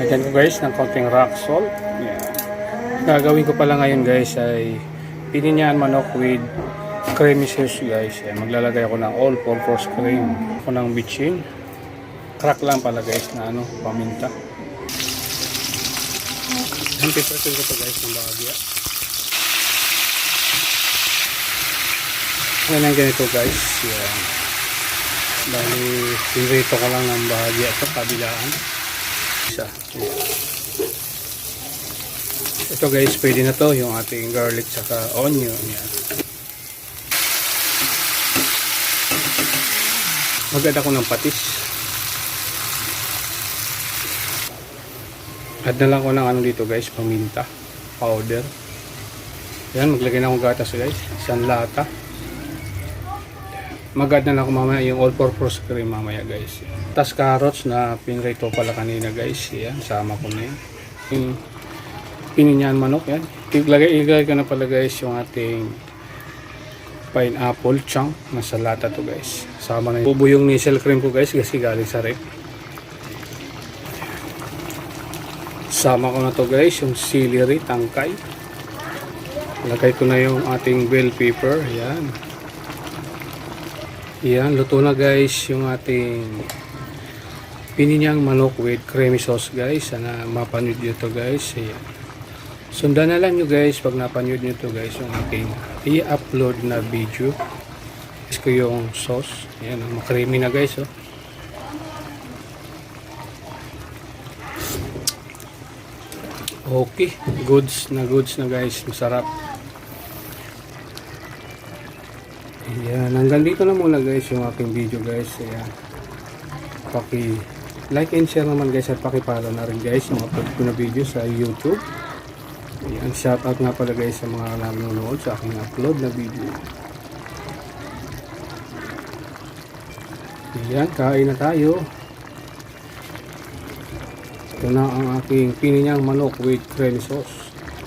Lagyan ko guys ng konting rock salt. Yan. Gagawin ko pala ngayon guys ay pininyan manok with creamy sauce guys. Yan. Maglalagay ako ng all-purpose cream. Ako ng bitchin. Crack lang pala guys na paminta. Yan, piprasin ko to guys ng bahagya. Yan ang ganito guys. Yan. Dahil pinrito ko lang ng bahagya ito, kabilaan. Isa. Yan. Ito guys, pwede na to yung ating garlic saka onion. Yan. Mag-add ako ng patis. Add na lang ko ng dito guys, paminta powder. Yan, maglagay na akong gatas guys, isang lata. Mag-add na lang ako mamaya yung all-purpose cream mamaya guys. Tas carrots na pinrito pala kanina guys. Yan, sama ko na yan. Yung pininyan manok yan. Ilagay ko na pala guys yung ating pineapple chunk. Nasa lata to guys. Sama na yung bubo yung nisel cream ko guys kasi galing sa rep. Sama ko na to guys yung celery, tangkay. Lagay ko na yung ating bell pepper. Yan. Yan, luto na guys yung ating pininyang manok with creamy sauce guys. Sana mapanood nyo to guys. Ayan. Sundan na lang nyo guys pag napanood nyo to guys yung ating i-upload na video. Guys ko yung sauce. Ayan, makreamy na guys oh. Okay, goods na guys. Masarap. Ayan, hanggang dito na muna guys yung aking video guys. Ayan. Like and share naman guys at paki-follow na rin guys yung upload ko na video sa YouTube. Ayan, shoutout nga pala guys sa mga nanonood sa aking upload na video. Ayan, kain na tayo. Ito na ang aking pininyang manok with creamy sauce.